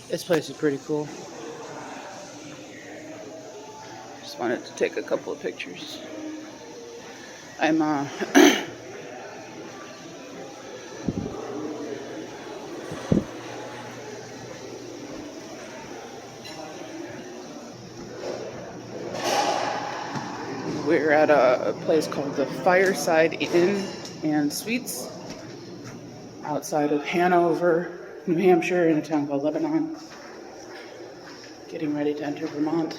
This place is pretty cool. Just wanted to take a couple of pictures. I'm we're at a place called the Fireside Inn and Suites outside of Hanover, New Hampshire, in a town called Lebanon. Getting ready to enter Vermont.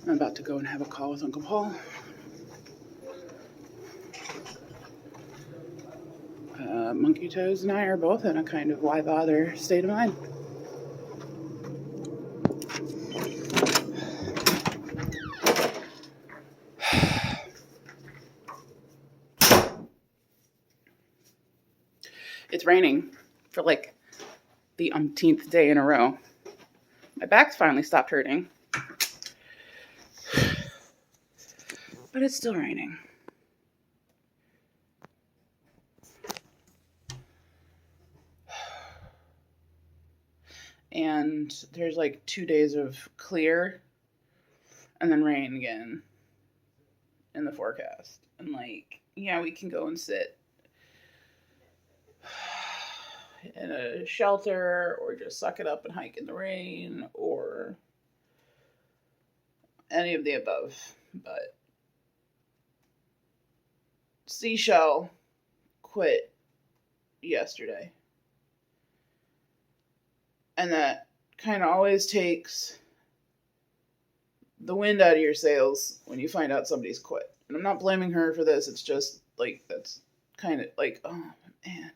I'm about to go and have a call with Uncle Paul. Monkey Toes and I are both in a kind of why bother state of mind. It's raining for like the umpteenth day in a row. My back's finally stopped hurting, but it's still raining. And there's like 2 days of clear and then rain again in the forecast. And like, yeah, we can go and sit in a shelter or just suck it up and hike in the rain or any of the above. But Seashell quit yesterday. And that kind of always takes the wind out of your sails when you find out somebody's quit. And I'm not blaming her for this. It's just like, that's kind of like, oh man.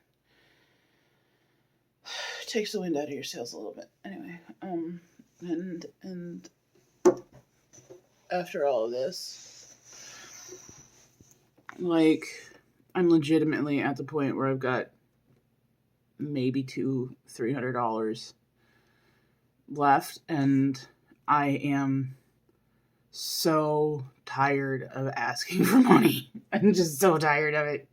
It takes the wind out of your sails a little bit. Anyway, and after all of this, like, I'm legitimately at the point where I've got maybe $300 left, and I am so tired of asking for money. I'm just so tired of it.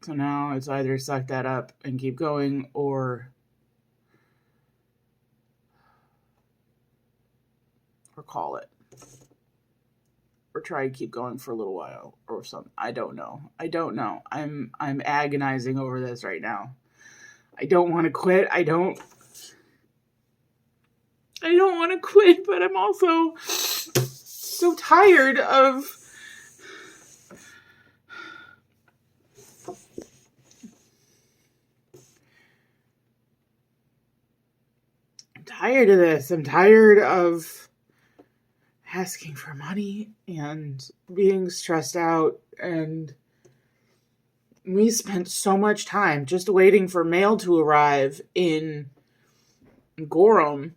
So now it's either suck that up and keep going, or call it, or try to keep going for a little while or something. I don't know. I'm agonizing over this right now. I don't want to quit. I don't want to quit, but I'm also so tired of this. I'm tired of asking for money and being stressed out, and we spent so much time just waiting for mail to arrive in Gorham,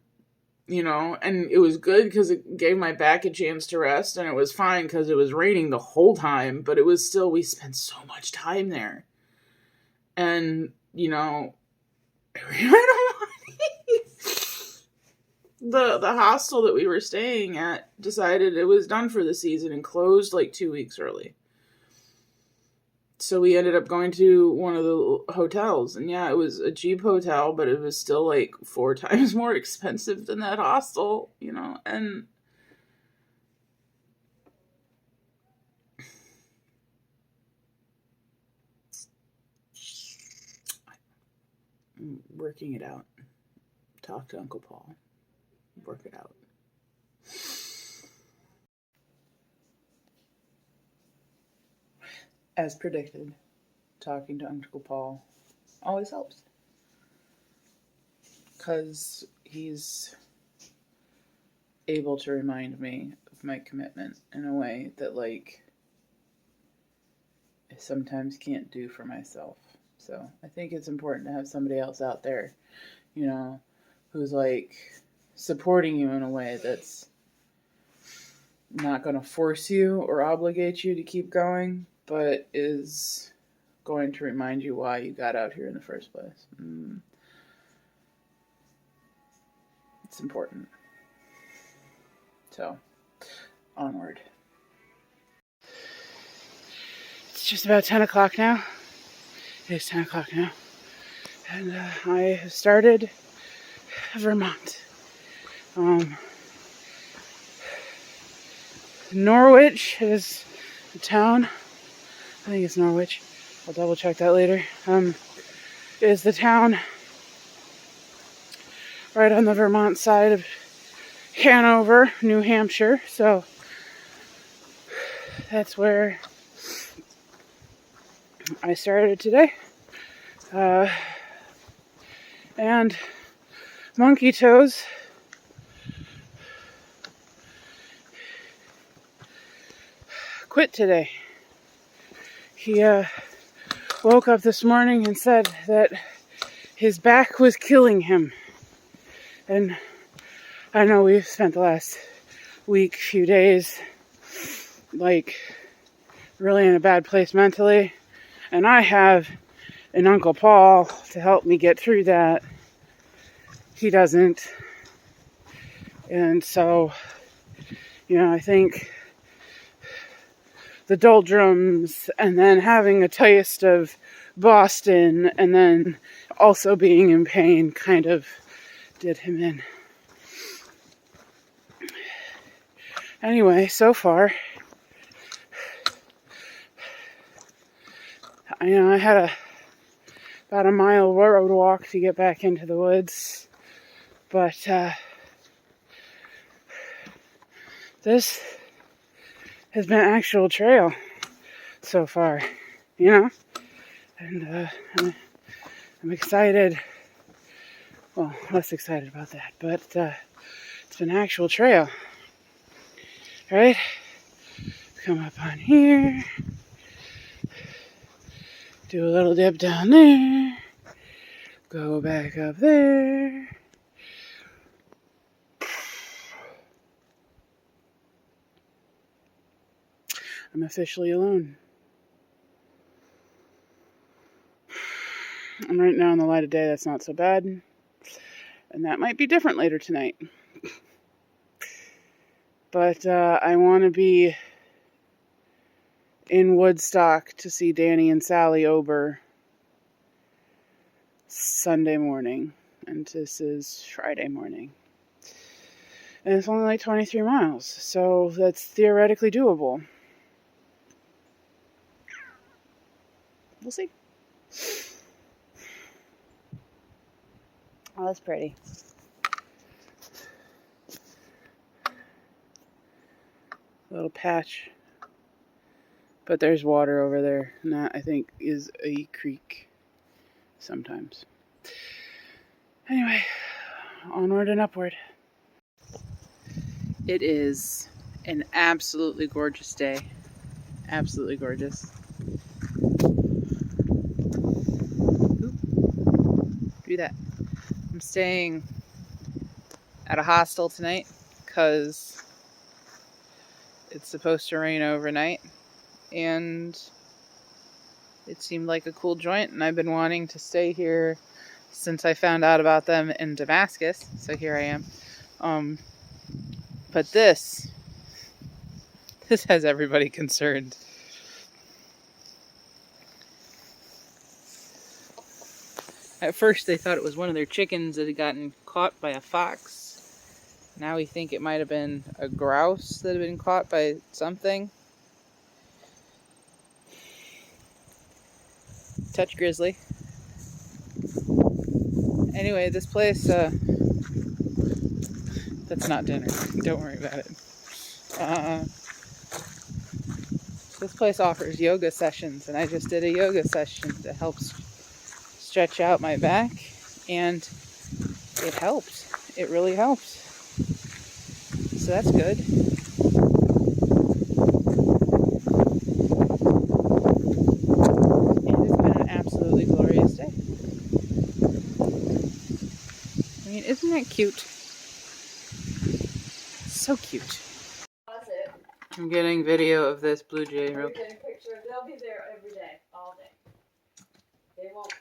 and it was good because it gave my back a chance to rest, and it was fine because it was raining the whole time, but it was still, we spent so much time there. And, I ran out of money. The hostel that we were staying at decided it was done for the season and closed like 2 weeks early. So we ended up going to one of the hotels, and yeah, it was a cheap hotel, but it was still like 4 times more expensive than that hostel, and I'm working it out. Talk to Uncle Paul. Work it out. As predicted, talking to Uncle Paul always helps. Because he's able to remind me of my commitment in a way that, like, I sometimes can't do for myself. So I think it's important to have somebody else out there, who's, like, supporting you in a way that's not going to force you or obligate you to keep going, but is going to remind you why you got out here in the first place. It's important. So, onward. It's just about 10 o'clock now. It is 10 o'clock now. And I have started Vermont. Norwich is the town. I think it's Norwich. I'll double check that later. Is the town right on the Vermont side of Hanover, New Hampshire. So that's where I started today. And Monkey Toes quit today. He woke up this morning and said that his back was killing him. And I know we've spent the last week, few days, like, really in a bad place mentally. And I have an Uncle Paul to help me get through that. He doesn't. And so, I think the doldrums and then having a taste of Boston and then also being in pain kind of did him in. Anyway, so far, I had about a mile road walk to get back into the woods, but this has been an actual trail so far, and I'm excited. Well, less excited about that, but it's been an actual trail, right? Come up on here, do a little dip down there, go back up there. I'm officially alone. And right now in the light of day, that's not so bad. And that might be different later tonight. But I want to be in Woodstock to see Danny and Sally Ober Sunday morning. And this is Friday morning. And it's only like 23 miles. So that's theoretically doable. We'll see. Oh, that's pretty. Little patch. But there's water over there. And that, I think, is a creek sometimes. Anyway, onward and upward. It is an absolutely gorgeous day. Absolutely gorgeous. Do that. I'm staying at a hostel tonight because it's supposed to rain overnight, and it seemed like a cool joint, and I've been wanting to stay here since I found out about them in Damascus, so here I am. But this has everybody concerned. At first they thought it was one of their chickens that had gotten caught by a fox. Now we think it might have been a grouse that had been caught by something. Touch grizzly. Anyway, this place, that's not dinner. Don't worry about it. This place offers yoga sessions, and I just did a yoga session to help stretch out my back, and it helped. It really helped. So that's good. And it's been an absolutely glorious day. I mean, isn't that cute? So cute. I'm getting video of this blue jay. We're getting a picture. They'll be there every day, all day. They won't.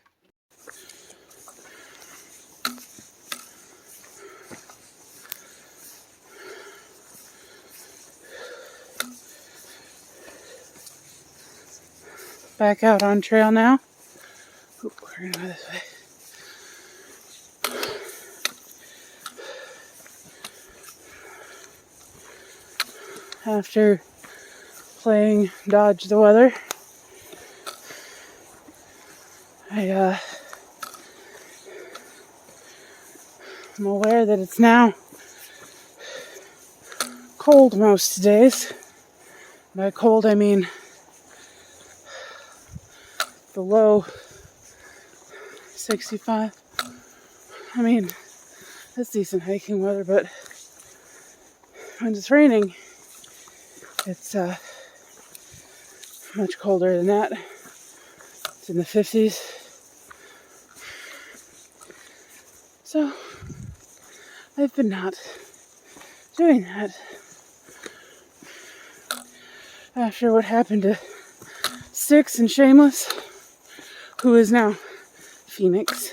back out on trail now. Oop, we're gonna go this way. After playing dodge the weather, I'm aware that it's now cold most days. By cold, I mean below 65. I mean, that's decent hiking weather, but when it's raining, it's much colder than that. It's in the 50s. So, I've been not doing that. After what happened to Styx and Shameless, who is now Phoenix,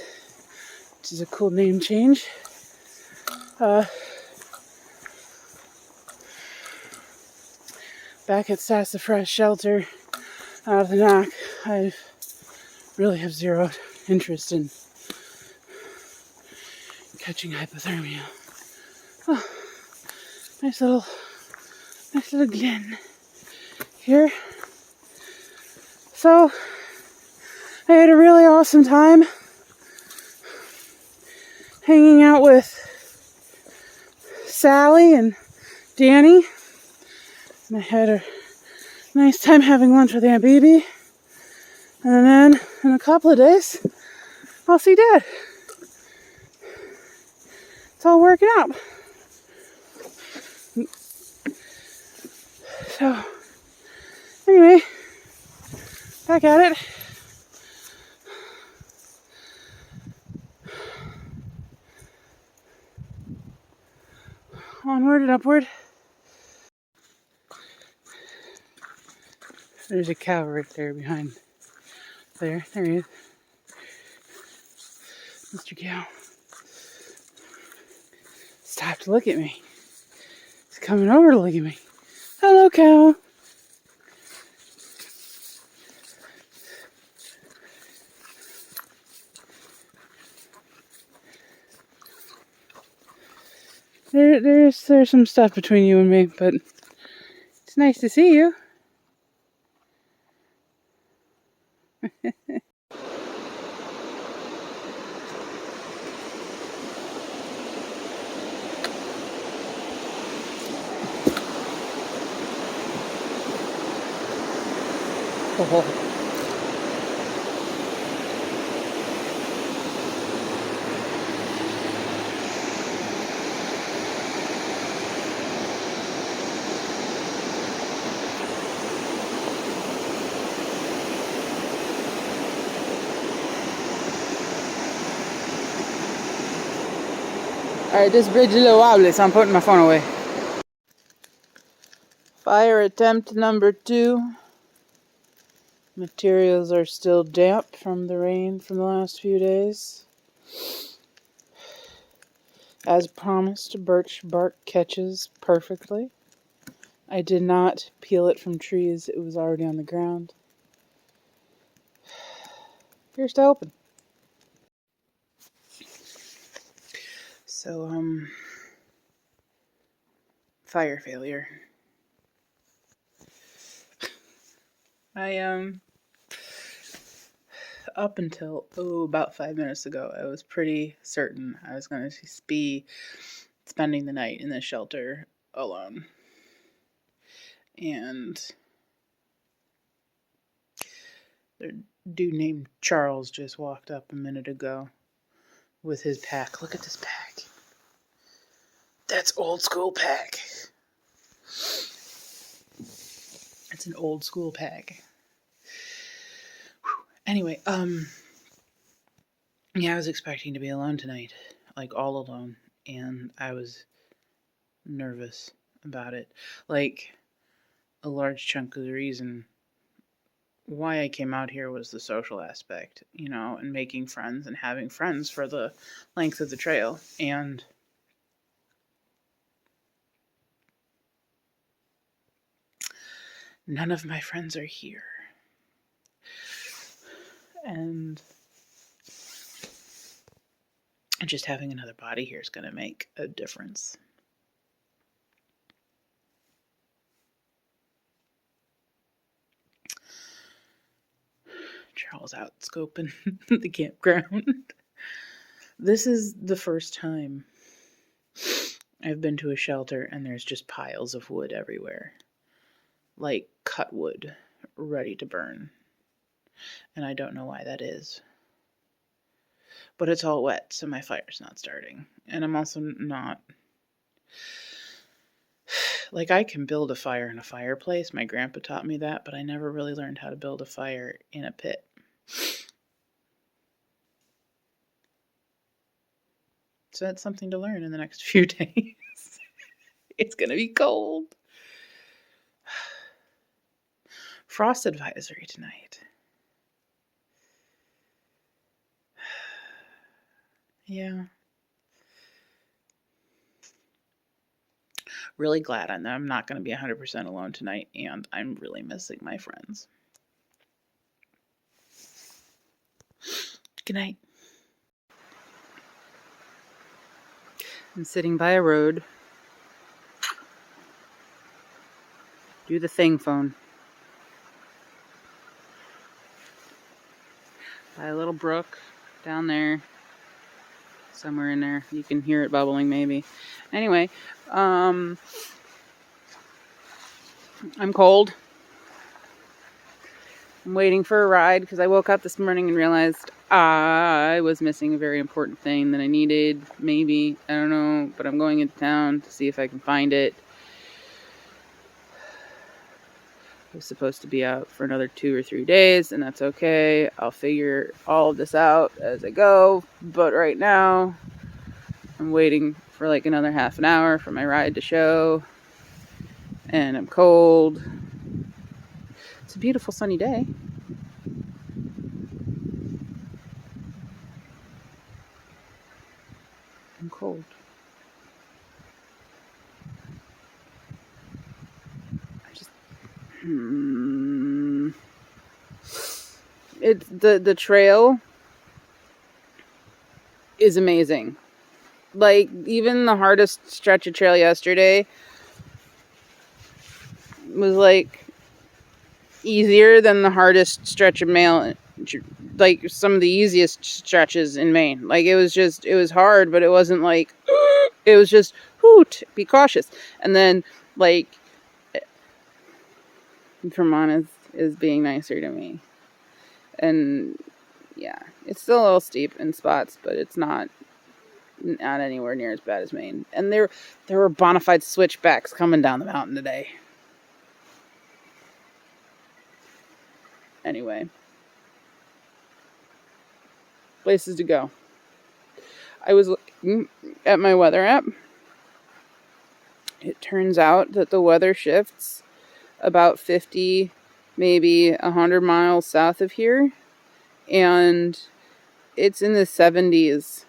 which is a cool name change. Back at Sassafras Shelter out of the knock, I really have zero interest in catching hypothermia. Oh, nice little glen here. So, I had a really awesome time hanging out with Sally and Danny. And I had a nice time having lunch with Aunt Bebe. And then, in a couple of days, I'll see Dad. It's all working out. So, anyway, back at it. Onward and upward. There's a cow right there behind. There he is. Mr. Cow. Stop to look at me. He's coming over to look at me. Hello, cow. There's some stuff between you and me, but it's nice to see you. Oh. Alright, this bridge is a little wobbly, so I'm putting my phone away. Fire attempt number 2. Materials are still damp from the rain from the last few days. As promised, birch bark catches perfectly. I did not peel it from trees, it was already on the ground. Here's to open. So, fire failure. Up until, about 5 minutes ago, I was pretty certain I was going to be spending the night in this shelter alone. And the dude named Charles just walked up a minute ago with his pack. Look at this pack. That's old school pack. It's an old school pack. Anyway, yeah, I was expecting to be alone tonight, like all alone, and I was nervous about it. Like, a large chunk of the reason why I came out here was the social aspect, and making friends and having friends for the length of the trail, and none of my friends are here. And just having another body here is going to make a difference. Charles out scoping the campground. This is the first time I've been to a shelter and there's just piles of wood everywhere. Like cut wood, ready to burn. And I don't know why that is. But it's all wet, so my fire's not starting. And I'm also not... Like, I can build a fire in a fireplace. My grandpa taught me that, but I never really learned how to build a fire in a pit. So that's something to learn in the next few days. It's going to be cold. Frost advisory tonight. Yeah. Really glad I'm not going to be 100% alone tonight, and I'm really missing my friends. Good night. I'm sitting by a road. Do the thing, phone. By a little brook down there. Somewhere in there. You can hear it bubbling maybe. Anyway, I'm cold. I'm waiting for a ride because I woke up this morning and realized I was missing a very important thing that I needed. Maybe. I don't know. But I'm going into town to see if I can find it. I was supposed to be out for another 2 or 3 days, and that's okay. I'll figure all of this out as I go. But right now, I'm waiting for like another half an hour for my ride to show. And I'm cold. It's a beautiful sunny day. I'm cold. It's the trail is amazing. Like, even the hardest stretch of trail yesterday was like easier than the hardest stretch of mail, like some of the easiest stretches in Maine. Like, it was hard, but it wasn't like it was just hoot, be cautious. And then like Vermont is being nicer to me. And yeah, it's still a little steep in spots, but it's not anywhere near as bad as Maine. And there were bona fide switchbacks coming down the mountain today. Anyway, places to go. I was looking at my weather app. It turns out that the weather shifts about 50, maybe 100 miles south of here, and it's in the 70s.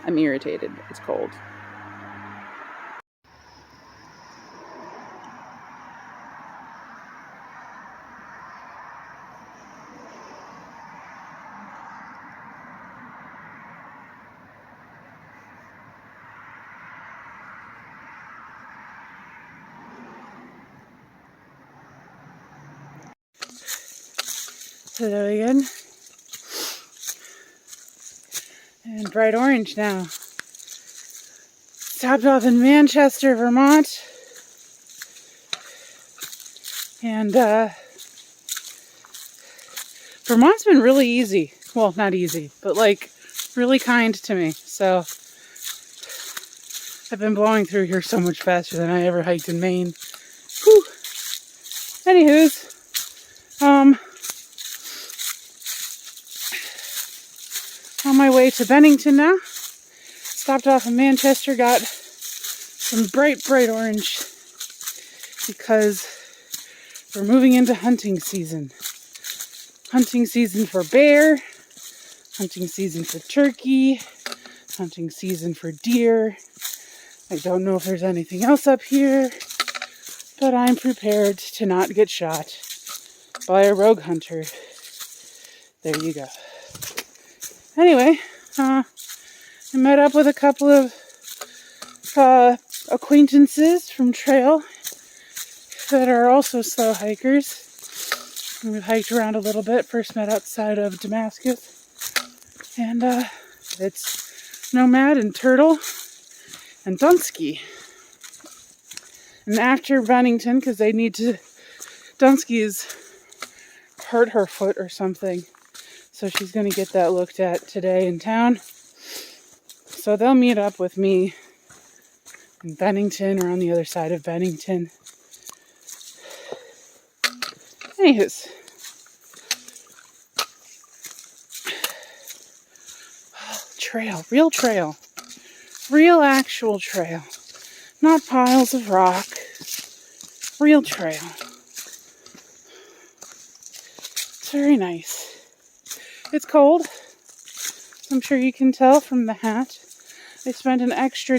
I'm irritated. It's cold. Hello again. And bright orange now. Stopped off in Manchester, Vermont. And Vermont's been really easy. Well, not easy, but like really kind to me. So I've been blowing through here so much faster than I ever hiked in Maine. Whew. Anywho's, on my way to Bennington now. Stopped off in Manchester, got some bright orange because we're moving into hunting season. Hunting season for bear, hunting season for turkey, hunting season for deer. I don't know if there's anything else up here, but I'm prepared to not get shot by a rogue hunter. There you go. Anyway, I met up with a couple of acquaintances from trail that are also slow hikers. And we've hiked around a little bit. First met outside of Damascus. And it's Nomad and Turtle and Dunsky. And after Bennington, because they need to... Dunsky's hurt her foot or something. So she's going to get that looked at today in town. So they'll meet up with me in Bennington or on the other side of Bennington. Anywho's. Trail. Real actual trail. Not piles of rock. Real trail. It's very nice. It's cold. I'm sure you can tell from the hat. I spent an extra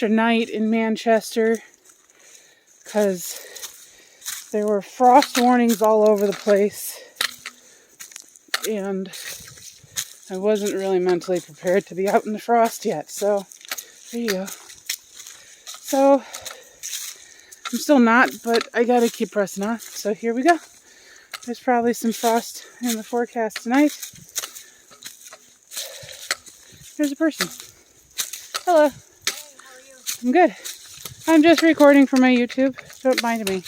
night in Manchester because there were frost warnings all over the place. And I wasn't really mentally prepared to be out in the frost yet. So, there you go. So, I'm still not, but I gotta keep pressing on. So, here we go. There's probably some frost in the forecast tonight. There's a person. Hello. Hey, how are you? I'm good. I'm just recording for my YouTube. Don't mind me.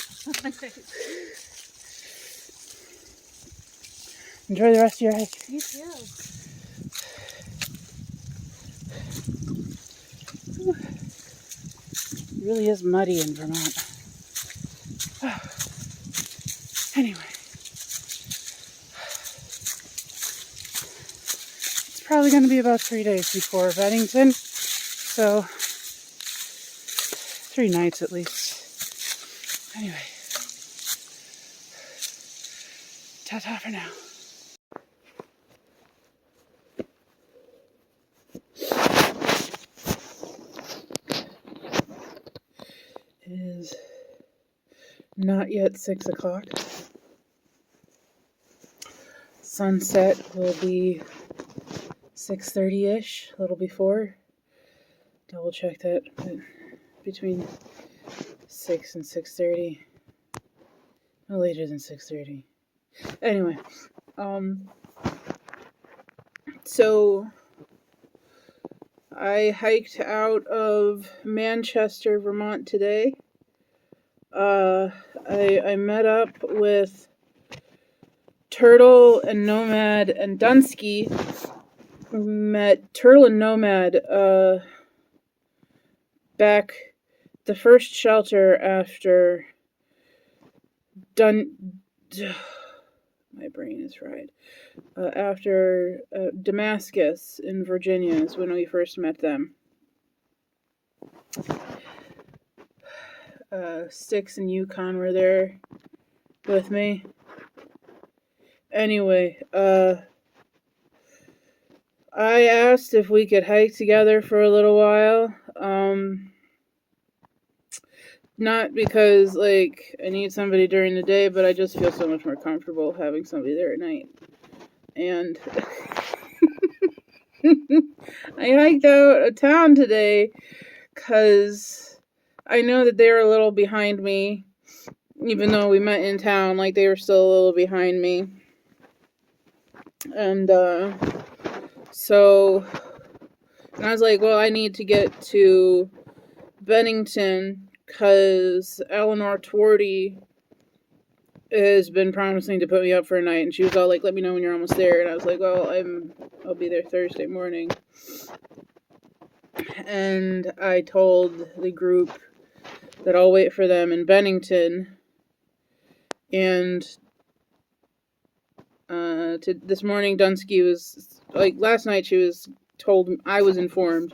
Enjoy the rest of your hike. You too. It really is muddy in Vermont. Anyway. It's probably going to be about 3 days before Bennington. So, 3 nights at least. Anyway. Ta-ta for now. It is not yet 6 o'clock. Sunset will be 6:30-ish, a little before. Double check that, but between 6 and 6:30. No later than 6:30. Anyway, so I hiked out of Manchester, Vermont today. I met up with Turtle and Nomad and Dunsky. Met Turtle and Nomad back the first shelter after my brain is fried. After Damascus in Virginia is when we first met them. Styx and Yukon were there with me. Anyway, I asked if we could hike together for a little while. Not because, I need somebody during the day, but I just feel so much more comfortable having somebody there at night. And I hiked out of town today because I know that they're a little behind me. Even though we met in town, they were still a little behind me. And, so, and I was like, well, I need to get to Bennington because Eleanor Twardy has been promising to put me up for a night, and she was all like, let me know when you're almost there. And I was like, well, I'll be there Thursday morning. And I told the group that I'll wait for them in Bennington. And this morning, Dunsky was, last night she was told, I was informed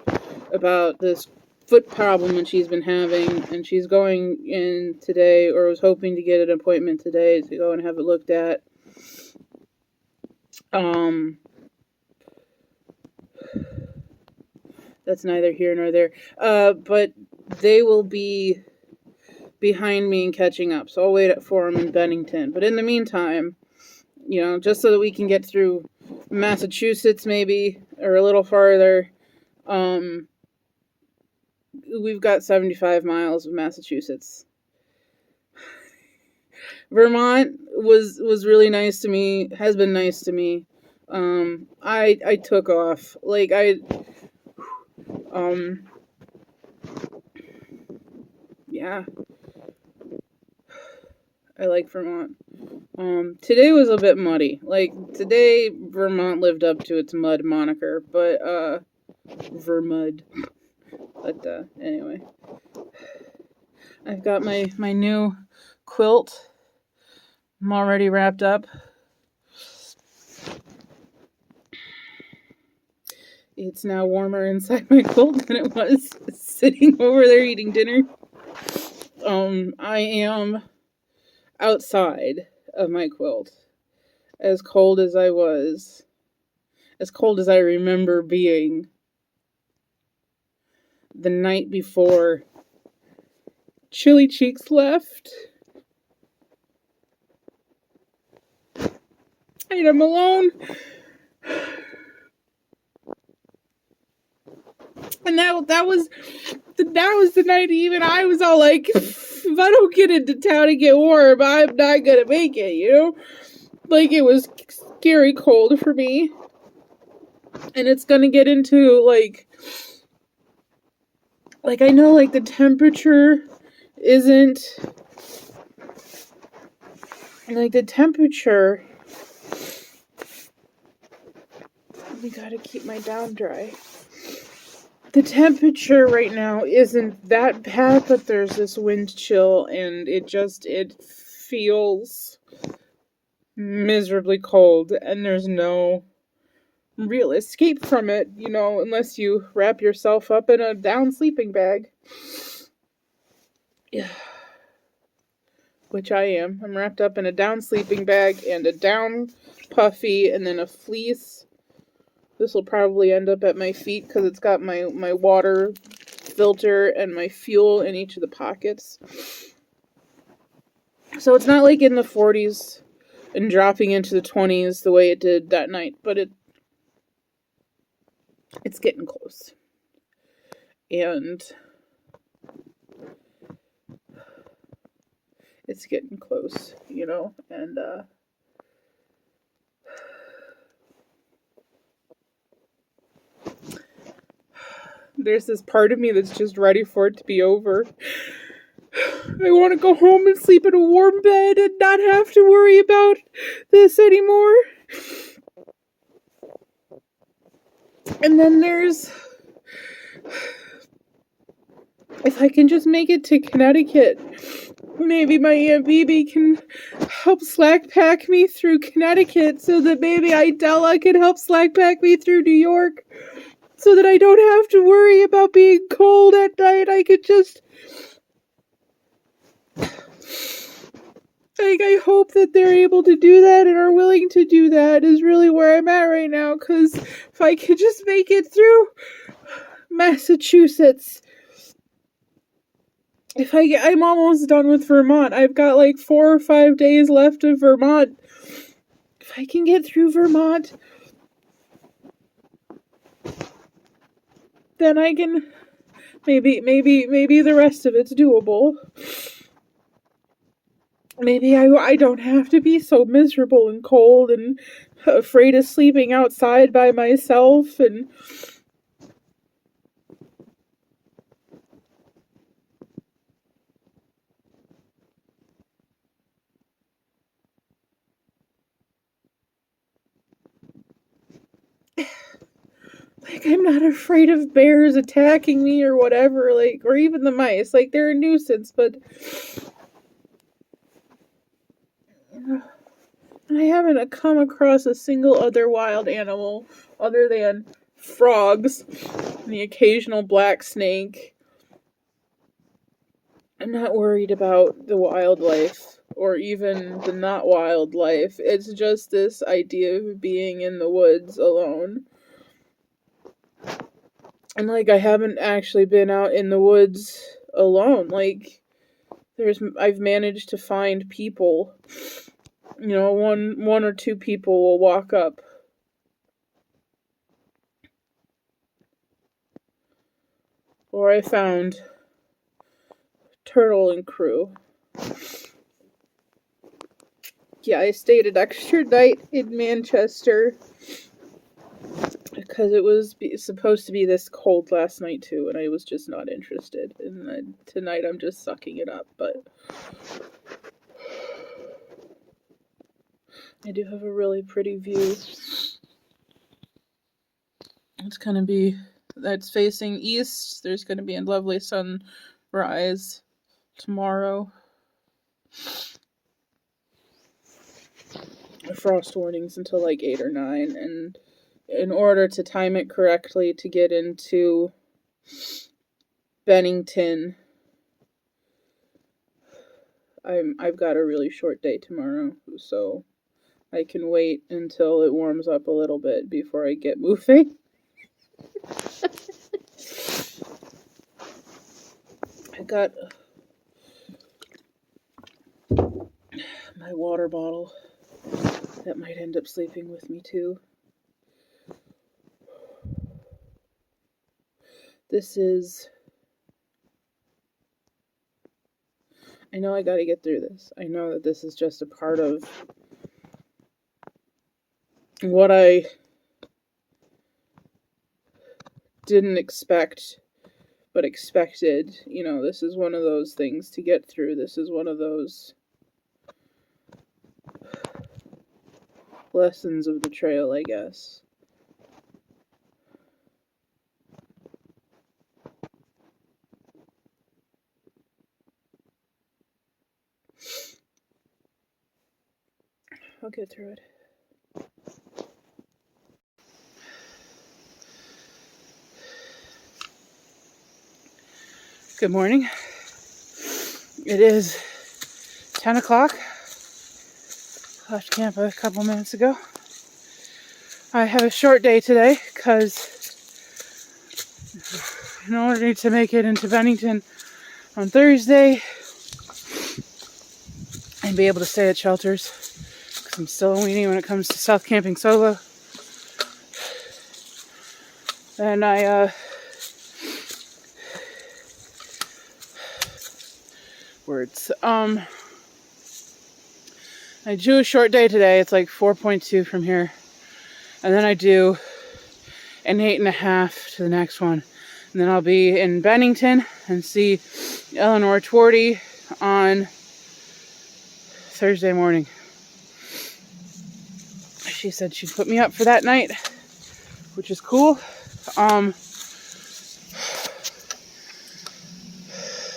about this foot problem that she's been having, and she's going in today, or was hoping to get an appointment today to go and have it looked at. That's neither here nor there. But they will be behind me and catching up. So I'll wait for him in Bennington. But in the meantime, just so that we can get through Massachusetts maybe, or a little farther, we've got 75 miles of Massachusetts. Vermont was really nice to me, has been nice to me. I took off. Yeah. I like Vermont. Today was a bit muddy. Today, Vermont lived up to its mud moniker, but, Vermud. But, anyway. I've got my new quilt. I'm already wrapped up. It's now warmer inside my quilt than it was sitting over there eating dinner. I am outside of my quilt, as cold as I was, as cold as I remember being the night before Chili Cheeks left. And I'm alone. And that was the night even I was all like, if I don't get into town and get warm, I'm not gonna make it, It was scary cold for me. And it's gonna get into, I know, the temperature isn't, the temperature, we gotta keep my down dry. The temperature right now isn't that bad, but there's this wind chill, and it feels miserably cold, and there's no real escape from it, unless you wrap yourself up in a down sleeping bag. Yeah. Which I am. I'm wrapped up in a down sleeping bag and a down puffy and then a fleece. This will probably end up at my feet because it's got my water filter and my fuel in each of the pockets. So it's not like in the 40s and dropping into the 20s the way it did that night, but it's getting close. And it's getting close, and there's this part of me that's just ready for it to be over. I want to go home and sleep in a warm bed and not have to worry about this anymore. And then if I can just make it to Connecticut, maybe my Aunt Bibi can help slack pack me through Connecticut so that maybe Idella can help slack pack me through New York so that I don't have to worry about being cold at night. I could just... I hope that they're able to do that and are willing to do that is really where I'm at right now, because if I could just make it through Massachusetts... I'm almost done with Vermont. I've got 4 or 5 days left of Vermont. If I can get through Vermont, then I can, maybe the rest of it's doable. Maybe I don't have to be so miserable and cold and afraid of sleeping outside by myself and... I'm not afraid of bears attacking me or whatever, or even the mice. They're a nuisance, but I haven't come across a single other wild animal other than frogs and the occasional black snake. I'm not worried about the wildlife or even the not wildlife. It's just this idea of being in the woods alone. And I haven't actually been out in the woods alone. I've managed to find people, you know, one or two people will walk up. Or I found Turtle and Crew. Yeah, I stayed an extra night in Manchester because it was supposed to be this cold last night too, and I was just not interested. And then tonight I'm just sucking it up, but I do have a really pretty view. It's gonna be, that's facing east. There's gonna be a lovely sunrise tomorrow. Frost warnings until like 8 or 9, and in order to time it correctly to get into Bennington, I've got a really short day tomorrow, so I can wait until it warms up a little bit before I get moving. I got my water bottle that might end up sleeping with me too. This is, I know I gotta get through this. I know that this is just a part of what I didn't expect, but expected. You know, this is one of those things to get through. This is one of those lessons of the trail, I guess. I'll get through it. Good morning. It is 10 o'clock. Left camp a couple minutes ago. I have a short day today because in order to make it into Bennington on Thursday and be able to stay at shelters, because I'm still a weenie when it comes to South Camping SoBo, then I I do a short day today. It's like 4.2 from here, and then I do an 8.5 to the next one, and then I'll be in Bennington and see Eleanor Twardy on Thursday morning. She said she'd put me up for that night, which is cool.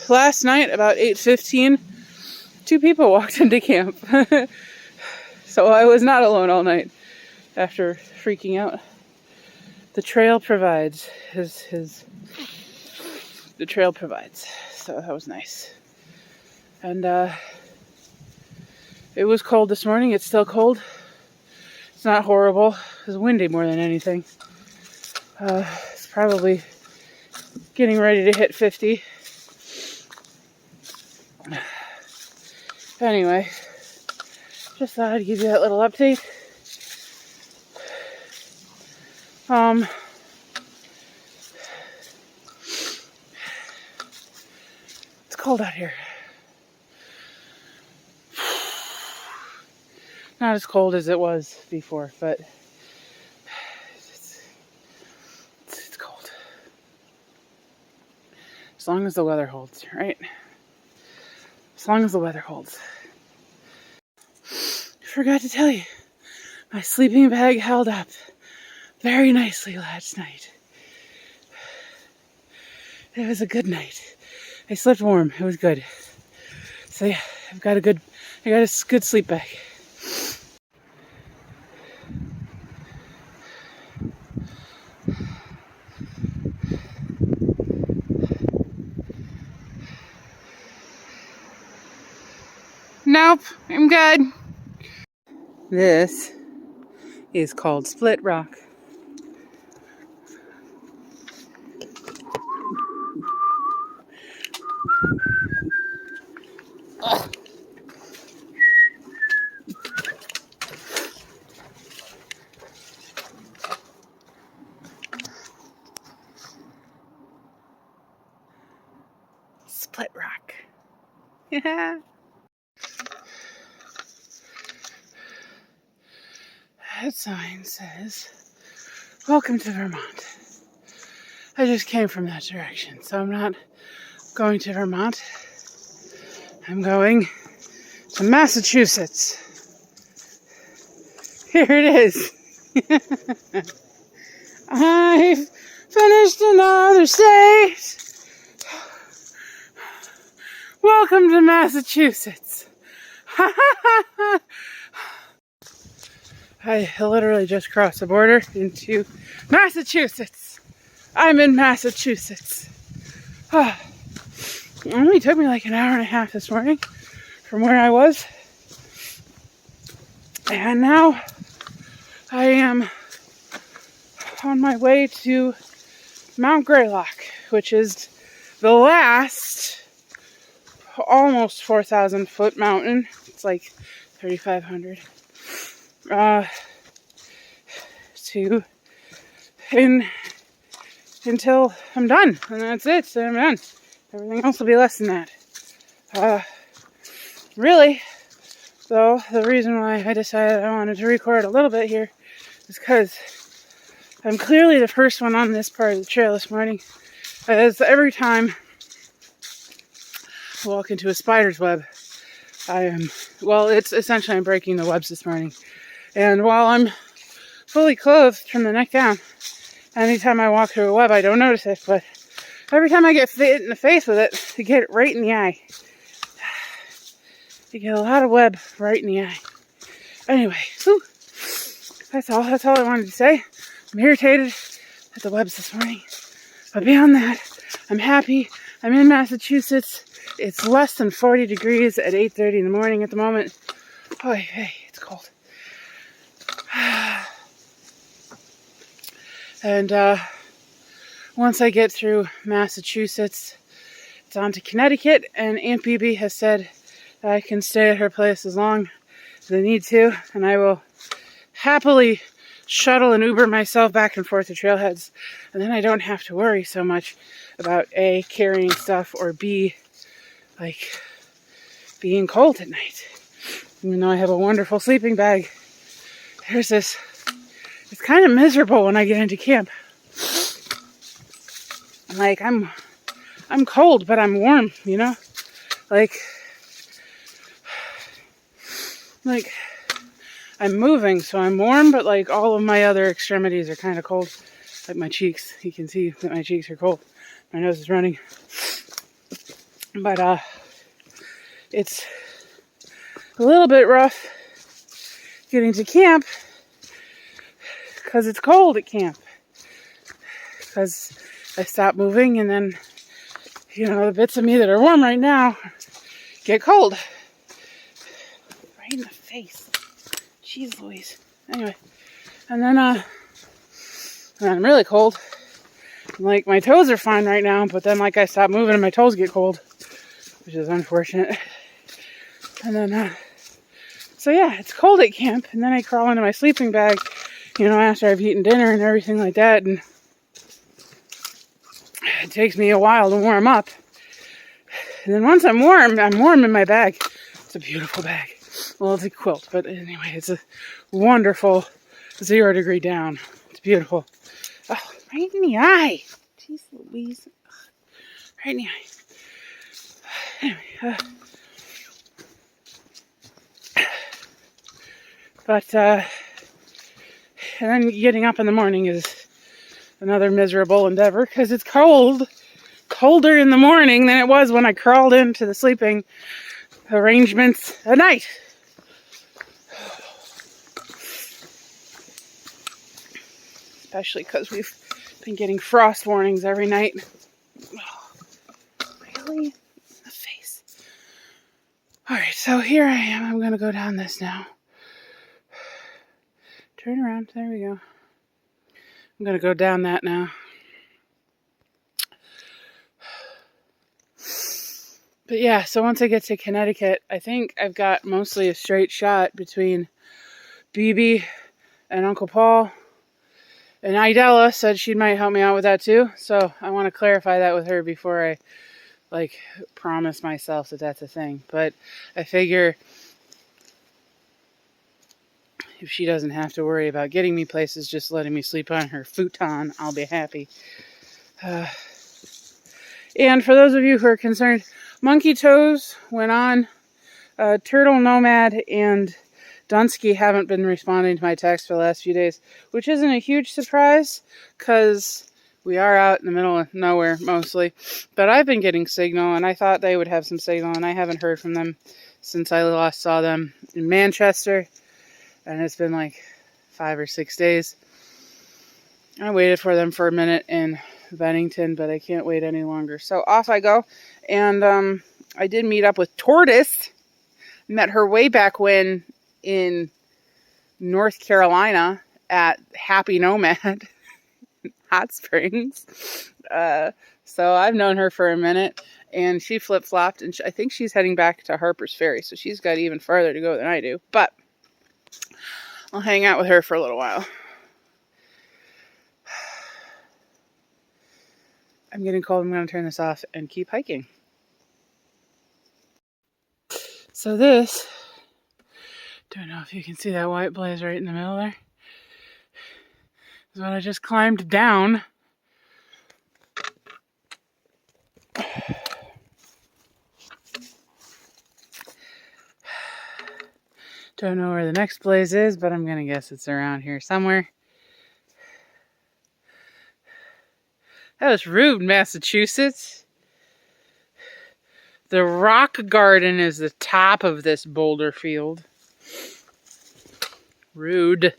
Last night, about 8:15, 2 people walked into camp. So I was not alone all night after freaking out. The trail provides. The trail provides. So that was nice. And it was cold this morning. It's still cold. It's not horrible. It's windy more than anything. It's probably getting ready to hit 50. Anyway, just thought I'd give you that little update. It's cold out here. Not as cold as it was before, but it's cold. As long as the weather holds, right? As long as the weather holds. I forgot to tell you, my sleeping bag held up very nicely last night. It was a good night. I slept warm. It was good. So yeah, I got a good sleep bag. Nope, I'm good. This is called Split Rock. split rock. Yeah. That sign says, "Welcome to Vermont." I just came from that direction, so I'm not going to Vermont. I'm going to Massachusetts. Here it is. I've finished another state. Welcome to Massachusetts. I literally just crossed the border into Massachusetts. I'm in Massachusetts. It only took me like an hour and a half this morning from where I was. And now I am on my way to Mount Greylock, which is the last almost 4,000 foot mountain. It's like 3,500. Until I'm done, and that's it. So I'm done. Everything else will be less than that. Really, though, the reason why I decided I wanted to record a little bit here is because I'm clearly the first one on this part of the trail this morning. As every time I walk into a spider's web, it's essentially I'm breaking the webs this morning. And while I'm fully clothed from the neck down, anytime I walk through a web, I don't notice it, but every time I get hit in the face with it, you get it right in the eye. You get a lot of web right in the eye. Anyway, that's all I wanted to say. I'm irritated at the webs this morning, but beyond that, I'm happy. I'm in Massachusetts. It's less than 40 degrees at 8:30 in the morning at the moment. Oh, hey, it's cold. And once I get through Massachusetts, it's on to Connecticut, and Aunt BB has said that I can stay at her place as long as I need to, and I will happily shuttle and Uber myself back and forth to trailheads, and then I don't have to worry so much about A, carrying stuff, or B, like, being cold at night. Even though I have a wonderful sleeping bag, there's this, it's kind of miserable when I get into camp. Like, I'm cold, but I'm warm, you know? Like, I'm moving, so I'm warm, but like all of my other extremities are kind of cold. Like my cheeks, you can see that my cheeks are cold. My nose is running. But it's a little bit rough getting to camp because it's cold at camp. Because I stop moving, and then, you know, the bits of me that are warm right now get cold. Right in the face. Jeez Louise. Anyway, and then I'm really cold. Like, my toes are fine right now, but then, like, I stop moving and my toes get cold, which is unfortunate. And then, so yeah, it's cold at camp, and then I crawl into my sleeping bag, you know, after I've eaten dinner and everything like that, and it takes me a while to warm up. And then once I'm warm in my bag. It's a beautiful bag. Well, it's a quilt, but anyway, it's a wonderful 0 degree down. It's beautiful. Oh, right in the eye. Jeez Louise. Right in the eye. Anyway, but, and then getting up in the morning is another miserable endeavor because it's cold. Colder in the morning than it was when I crawled into the sleeping arrangements at night. Especially because we've been getting frost warnings every night. Oh, really? In the face. Alright, so here I am. I'm going to go down this now. Turn around. There we go. I'm going to go down that now. But yeah, so once I get to Connecticut, I think I've got mostly a straight shot between BB and Uncle Paul. And Idella said she might help me out with that too. So I want to clarify that with her before I like promise myself that that's a thing. But I figure if she doesn't have to worry about getting me places, just letting me sleep on her futon, I'll be happy. And for those of you who are concerned, Monkey Toes went on. Turtle Nomad and Dunsky haven't been responding to my text for the last few days, which isn't a huge surprise because we are out in the middle of nowhere mostly. But I've been getting signal, and I thought they would have some signal, and I haven't heard from them since I last saw them in Manchester. And it's been like 5 or 6 days. I waited for them for a minute in Bennington, but I can't wait any longer. So off I go. And I did meet up with Tortoise. Met her way back when in North Carolina at Happy Nomad Hot Springs. So I've known her for a minute, and she flip-flopped, and I think she's heading back to Harper's Ferry, so she's got even farther to go than I do. But I'll hang out with her for a little while. I'm getting cold. I'm going to turn this off and keep hiking. So this, don't know if you can see that white blaze right in the middle there. This is what I just climbed down. Don't know where the next blaze is, but I'm going to guess it's around here somewhere. That was rude, Massachusetts. The rock garden is the top of this boulder field. Rude.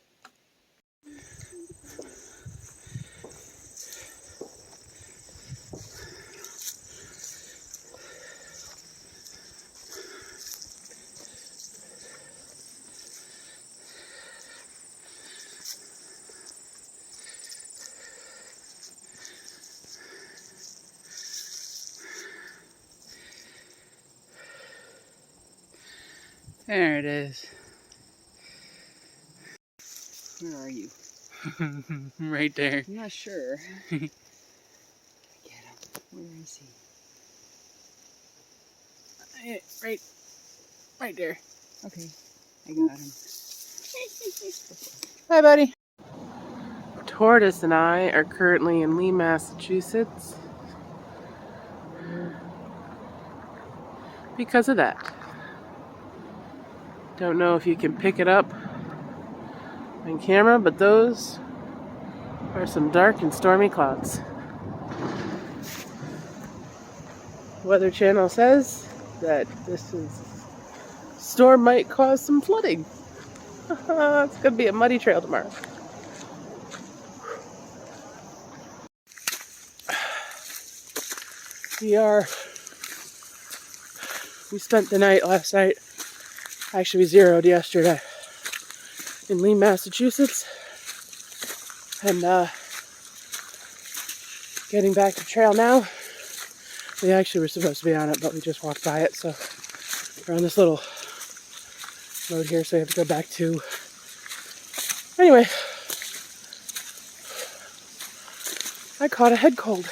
There it is. Where are you? Right there. I'm not sure. Get him. Where is he? Right there. Okay, I got him. Hi, buddy. Tortoise and I are currently in Lee, Massachusetts because of that. Don't know if you can pick it up on camera, but those are some dark and stormy clouds. Weather Channel says that storm might cause some flooding. It's going to be a muddy trail tomorrow. We spent the night last night. Actually, we zeroed yesterday in Lee, Massachusetts, and getting back to trail now. We actually were supposed to be on it, but we just walked by it, so we're on this little road here, so we have to go back to. Anyway, I caught a head cold,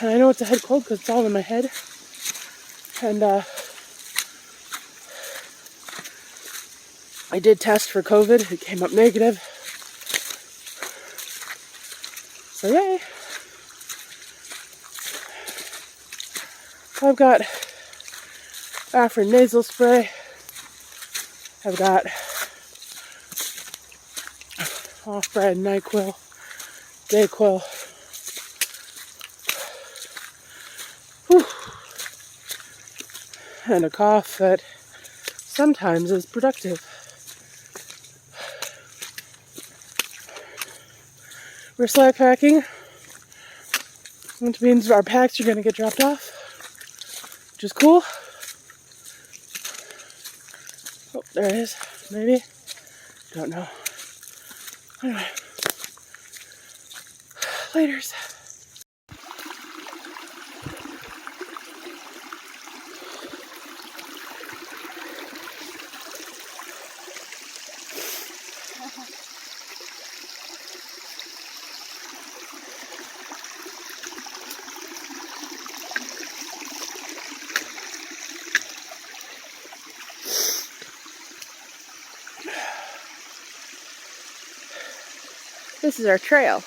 and I know it's a head cold because it's all in my head, and I did test for COVID. It came up negative. So yay. I've got Afrin nasal spray. I've got off-brand NyQuil, Dayquil. Whew. And a cough that sometimes is productive. We're slack packing, which means our packs are going to get dropped off, which is cool. Oh, there it is. Maybe. Don't know. Anyway. Laters. This is our trail.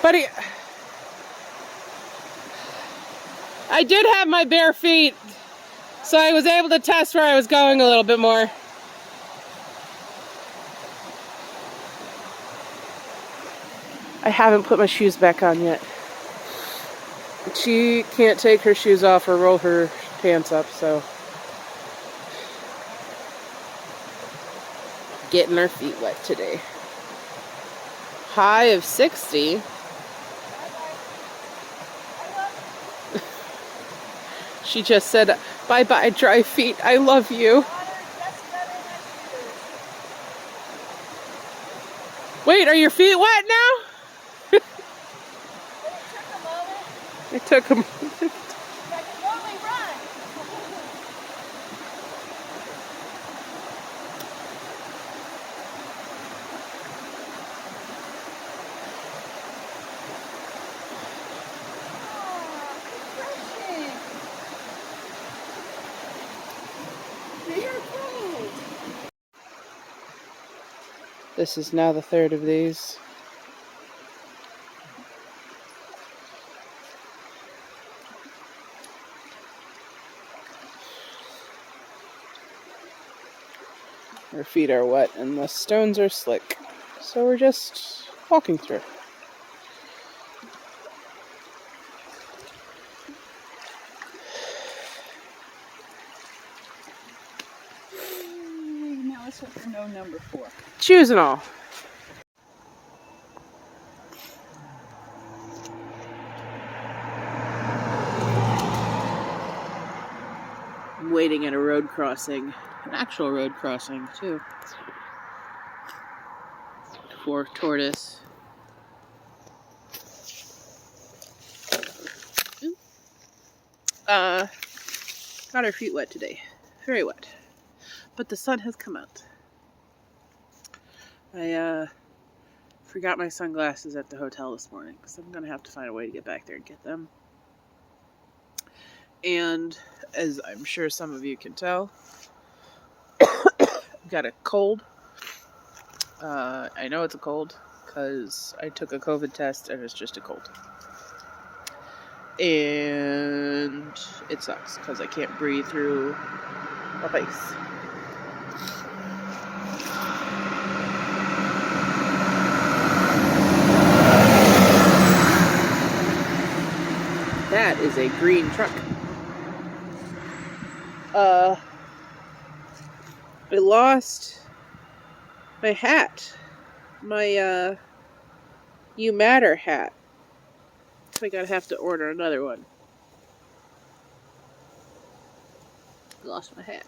Buddy, I did have my bare feet, so I was able to test where I was going a little bit more. I haven't put my shoes back on yet. She can't take her shoes off or roll her pants up, so getting our feet wet today. High of 60. She just said, "Bye-bye, dry feet. I love you." Wait, are your feet wet now? It took a moment. This is now the third of these. Our feet are wet and the stones are slick, so we're just walking through. Now let's hope for no number 4. Shoes and all. I'm waiting at a road crossing, an actual road crossing too, for tortoise. Got our feet wet today, very wet, but the sun has come out. I forgot my sunglasses at the hotel this morning, so I'm gonna have to find a way to get back there and get them. And as I'm sure some of you can tell, I've got a cold. I know it's a cold because I took a COVID test and it's just a cold. And it sucks because I can't breathe through my face. That is a green truck. I lost my hat. My, You Matter hat. I think I'd have to order another one. I lost my hat.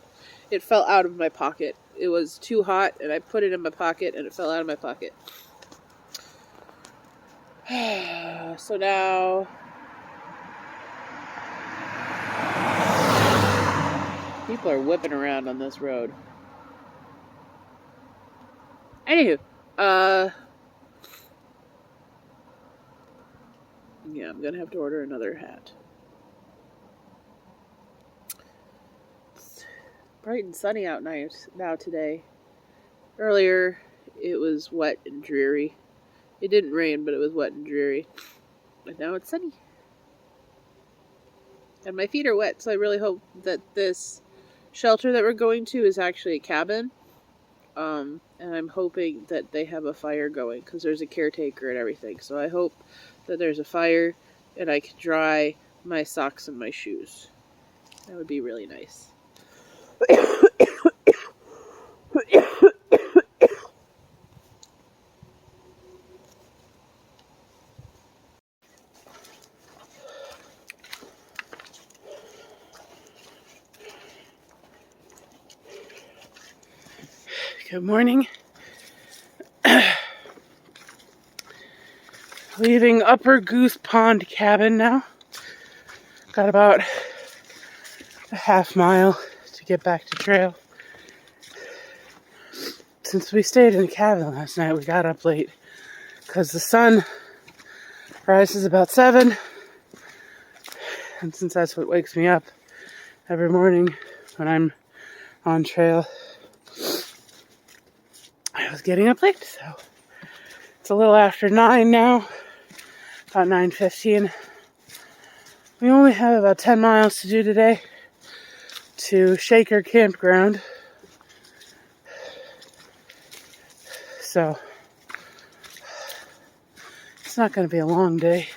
It fell out of my pocket. It was too hot, and I put it in my pocket, and it fell out of my pocket. So now people are whipping around on this road. Anywho, yeah, I'm gonna have to order another hat. It's bright and sunny out now today. Earlier, it was wet and dreary. It didn't rain, but it was wet and dreary. But now it's sunny. And my feet are wet, so I really hope that this shelter that we're going to is actually a cabin. And I'm hoping that they have a fire going, because there's a caretaker and everything. So I hope that there's a fire and I can dry my socks and my shoes. That would be really nice. Good morning. Leaving Upper Goose Pond Cabin now. Got about a half mile to get back to trail. Since we stayed in the cabin last night, we got up late because the sun rises about 7. And since that's what wakes me up every morning when I'm on trail, was getting up late, so it's a little after 9 now, about 9:15. We only have about 10 miles to do today to Shaker Campground. So it's not going to be a long day.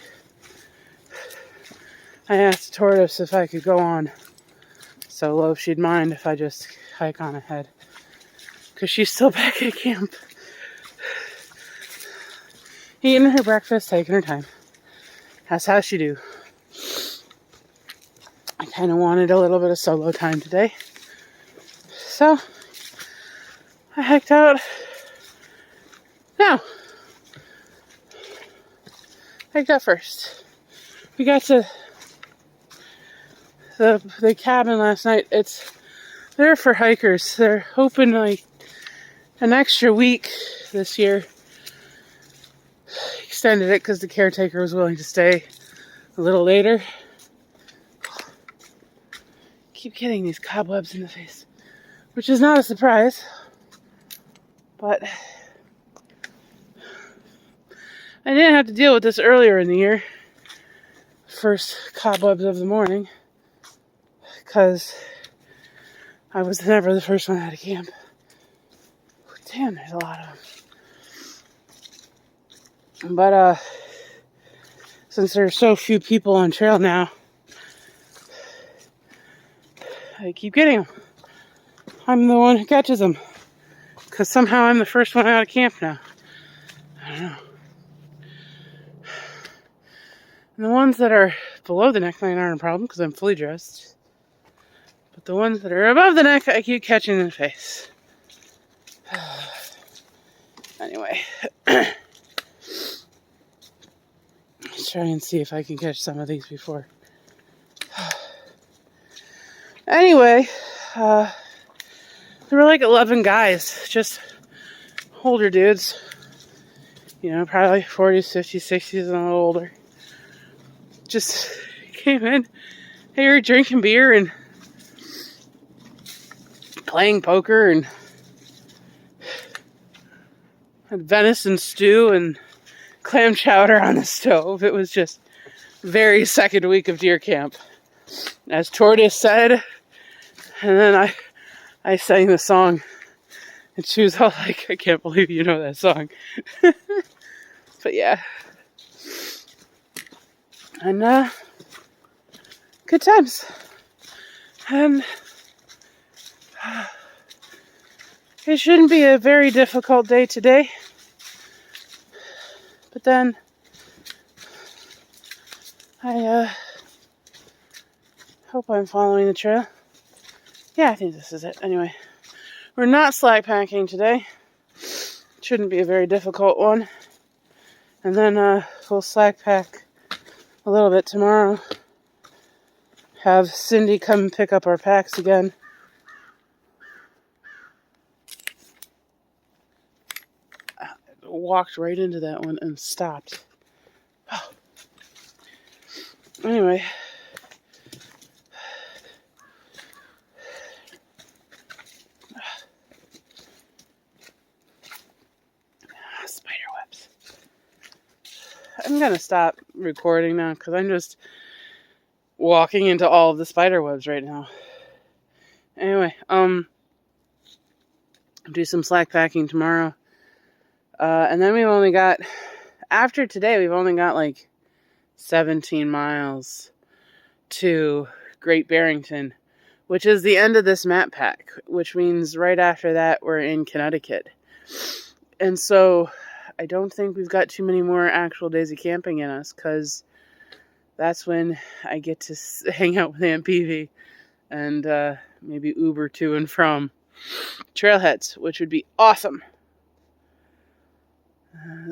I asked Tortoise if I could go on solo, if she'd mind if I just hike on ahead. Because she's still back at camp. Eating her breakfast, taking her time. That's how she do. I kind of wanted a little bit of solo time today. So, I hiked out. Now, hiked out first. We got to the cabin last night. It's there for hikers. They're open like an extra week this year. Extended it because the caretaker was willing to stay a little later. Keep getting these cobwebs in the face, which is not a surprise, but I didn't have to deal with this earlier in the year. First cobwebs of the morning, because I was never the first one out of camp. Damn, there's a lot of them. But since there's so few people on trail now, I keep getting them. I'm the one who catches them, because somehow I'm the first one out of camp now. I don't know. And the ones that are below the neckline aren't a problem, because I'm fully dressed. But the ones that are above the neck, I keep catching in the face. Anyway. Let's try and see if I can catch some of these before. Anyway, there were like 11 guys, just older dudes. You know, probably 40s, 50s, 60s, and a little older. Just came in, they were drinking beer and playing poker and had venison stew and clam chowder on the stove. It was just very second week of deer camp, as Tortoise said. And then I sang the song, and she was all like, I can't believe you know that song. But yeah. And good times. And it shouldn't be a very difficult day today. But then I hope I'm following the trail. Yeah, I think this is it. Anyway, we're not slack packing today. Shouldn't be a very difficult one. And then we'll slack pack a little bit tomorrow. Have Cindy come pick up our packs again. I walked right into that one and stopped. Oh. Anyway. Spiderwebs. I'm going to stop recording now because I'm just walking into all of the spiderwebs right now. Anyway, do some slack packing tomorrow. And then we've only got, after today, we've only got like 17 miles to Great Barrington, which is the end of this map pack, which means right after that we're in Connecticut. And so I don't think we've got too many more actual days of camping in us, because that's when I get to hang out with Aunt Peavy and maybe Uber to and from trailheads, which would be awesome.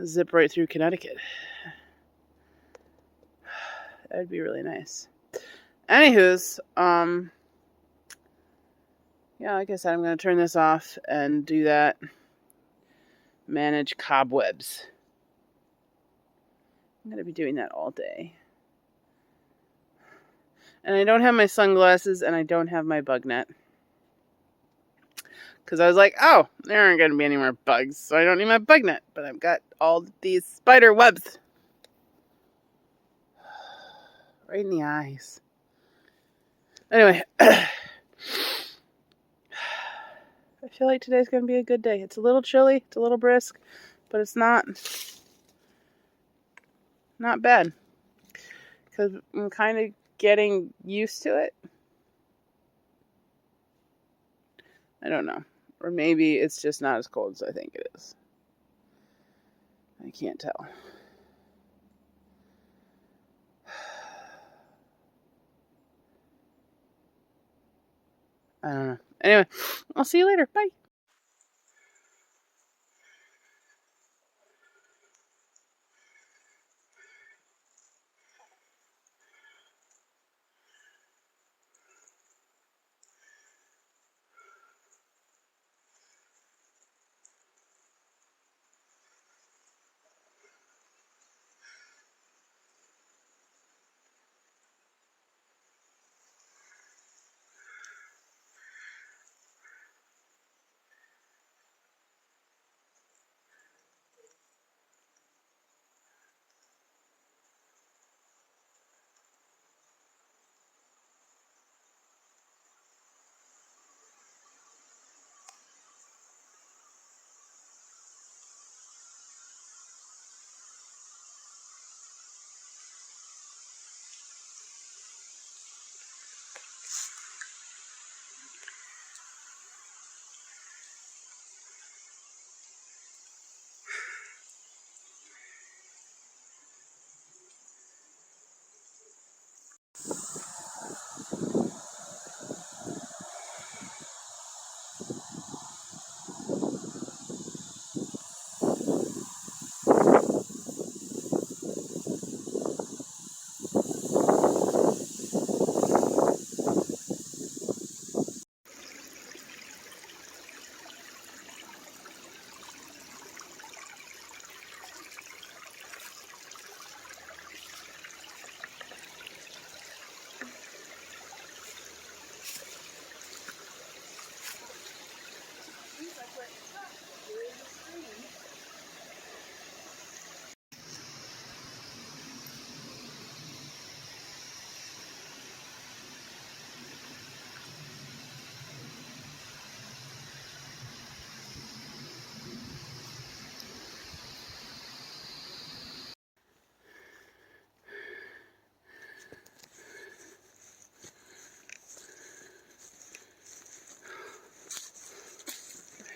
Zip right through Connecticut. That'd be really nice. Anywho's, yeah, like I said, I'm going to turn this off and do that. Manage cobwebs. I'm going to be doing that all day. And I don't have my sunglasses and I don't have my bug net, Because I was like, oh, there aren't going to be any more bugs, so I don't need my bug net. But I've got all these spider webs. Right in the eyes. Anyway. I feel like today's going to be a good day. It's a little chilly. It's a little brisk. But it's not bad. Because I'm kind of getting used to it. I don't know. Or maybe it's just not as cold as I think it is. I can't tell. I don't know. Anyway, I'll see you later. Bye.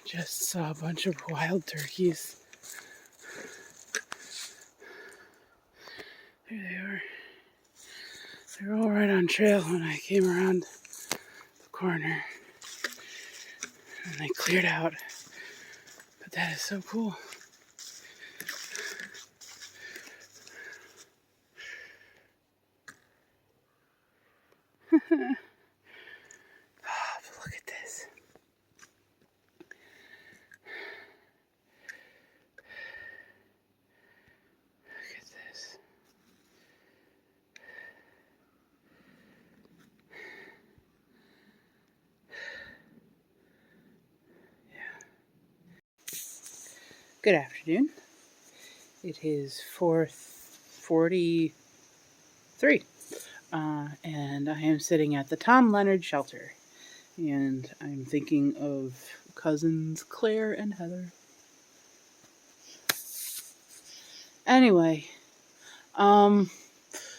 Just saw a bunch of wild turkeys. There they are. They were all right on trail when I came around the corner. And they cleared out. But that is so cool. Look at this. Look at this. Good afternoon. It is 4:43, and I am sitting at the Tom Leonard shelter, and I'm thinking of cousins Claire and Heather. Anyway,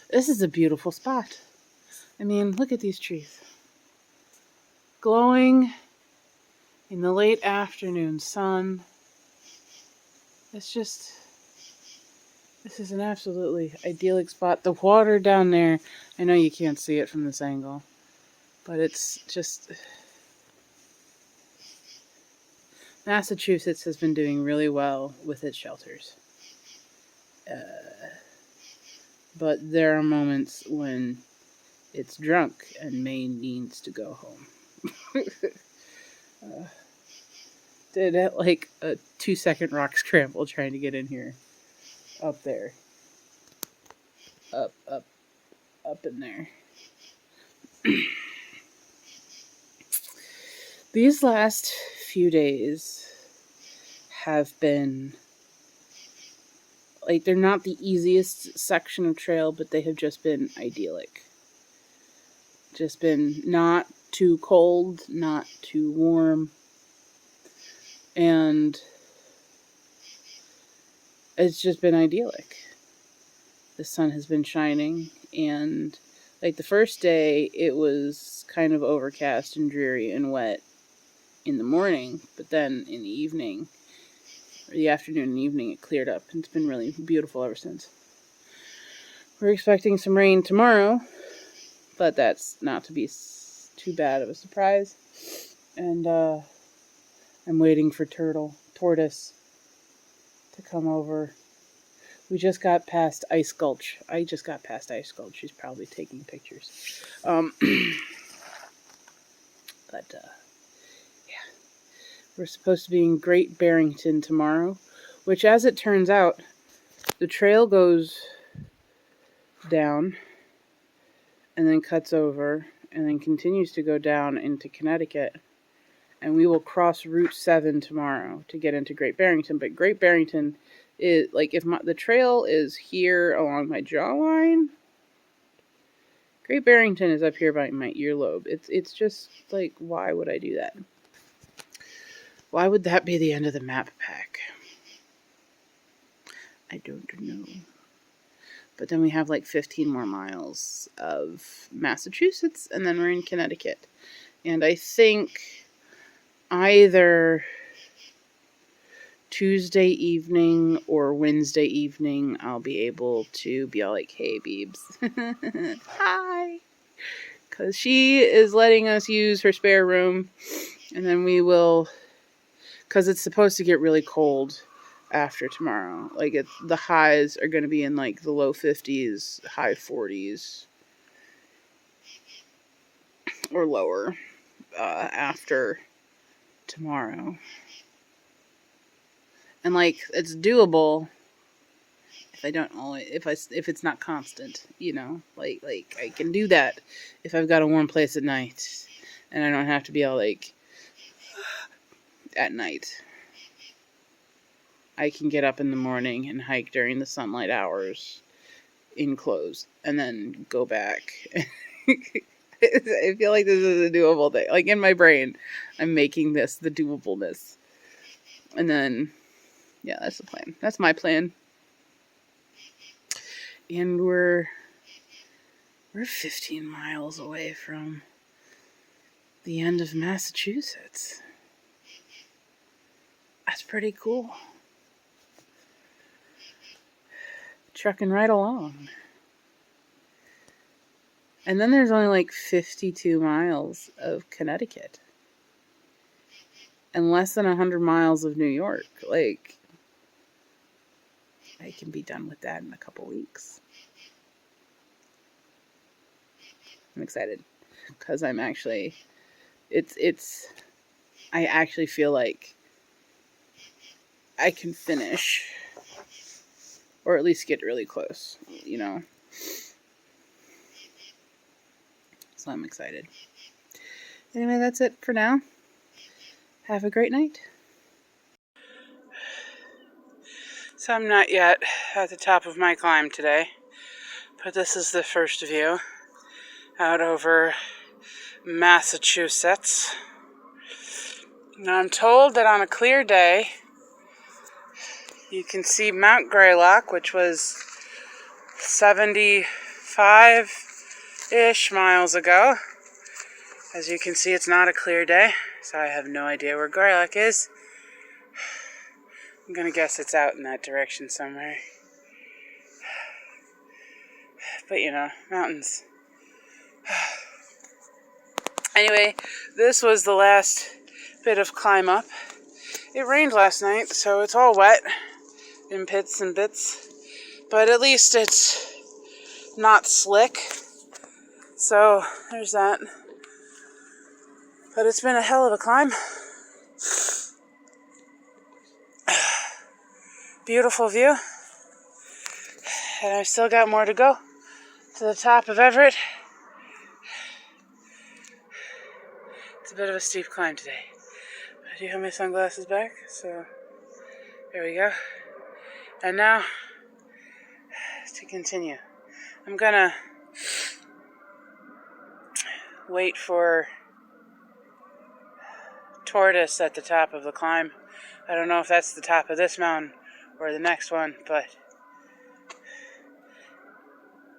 this is a beautiful spot. I mean, look at these trees. Glowing in the late afternoon sun. This is an absolutely idyllic spot. The water down there, I know you can't see it from this angle, but it's just... Massachusetts has been doing really well with its shelters. But there are moments when it's drunk and Maine needs to go home. Did like a 2-second rock scramble trying to get in here. Up there. Up in there. These last few days have been, like, they're not the easiest section of trail, but they have just been idyllic. Just been not too cold, not too warm, and it's just been idyllic. The sun has been shining, and like the first day, it was kind of overcast and dreary and wet in the morning, but then in the evening, or the afternoon and evening, it cleared up, and it's been really beautiful ever since. We're expecting some rain tomorrow, but that's not to be too bad of a surprise. And I'm waiting for Tortoise to come over. We just got past Ice Gulch. I just got past Ice Gulch. She's probably taking pictures. But yeah, we're supposed to be in Great Barrington tomorrow, which, as it turns out, the trail goes down and then cuts over and then continues to go down into Connecticut. And we will cross Route 7 tomorrow to get into Great Barrington. But Great Barrington is, like, if the trail is here along my jawline, Great Barrington is up here by my earlobe. It's just, like, why would I do that? Why would that be the end of the map pack? I don't know. But then we have, like, 15 more miles of Massachusetts, and then we're in Connecticut. And I think either Tuesday evening or Wednesday evening, I'll be able to be all like, hey, Beebs. Hi. Because she is letting us use her spare room. And then we will, because it's supposed to get really cold after tomorrow. Like, the highs are going to be in, like, the low 50s, high 40s. Or lower after tomorrow. And, like, it's doable if I don't always, if it's not constant, you know, like I can do that if I've got a warm place at night and I don't have to be all like at night. I can get up in the morning and hike during the sunlight hours in clothes and then go back. I feel like this is a doable thing. Like, in my brain, I'm making this the doableness. And then, yeah, that's the plan. That's my plan. And we're 15 miles away from the end of Massachusetts. That's pretty cool. Trucking right along. And then there's only like 52 miles of Connecticut. And less than 100 miles of New York. Like, I can be done with that in a couple weeks. I'm excited. Because I'm actually, I actually feel like I can finish. Or at least get really close, you know. So I'm excited. Anyway, that's it for now. Have a great night. So I'm not yet at the top of my climb today, but this is the first view out over Massachusetts. Now I'm told that on a clear day, you can see Mount Greylock, which was 75-ish miles ago. As you can see, it's not a clear day, so I have no idea where Greylock is. I'm gonna guess it's out in that direction somewhere. But, you know, mountains. Anyway, this was the last bit of climb up. It rained last night, so it's all wet in pits and bits. But at least it's not slick. So, there's that. But it's been a hell of a climb. Beautiful view. And I've still got more to go to the top of Everett. It's a bit of a steep climb today. But I do have my sunglasses back, so there we go. And now, to continue, I'm gonna wait for tortoise at the top of the climb. I don't know if that's the top of this mountain or the next one, but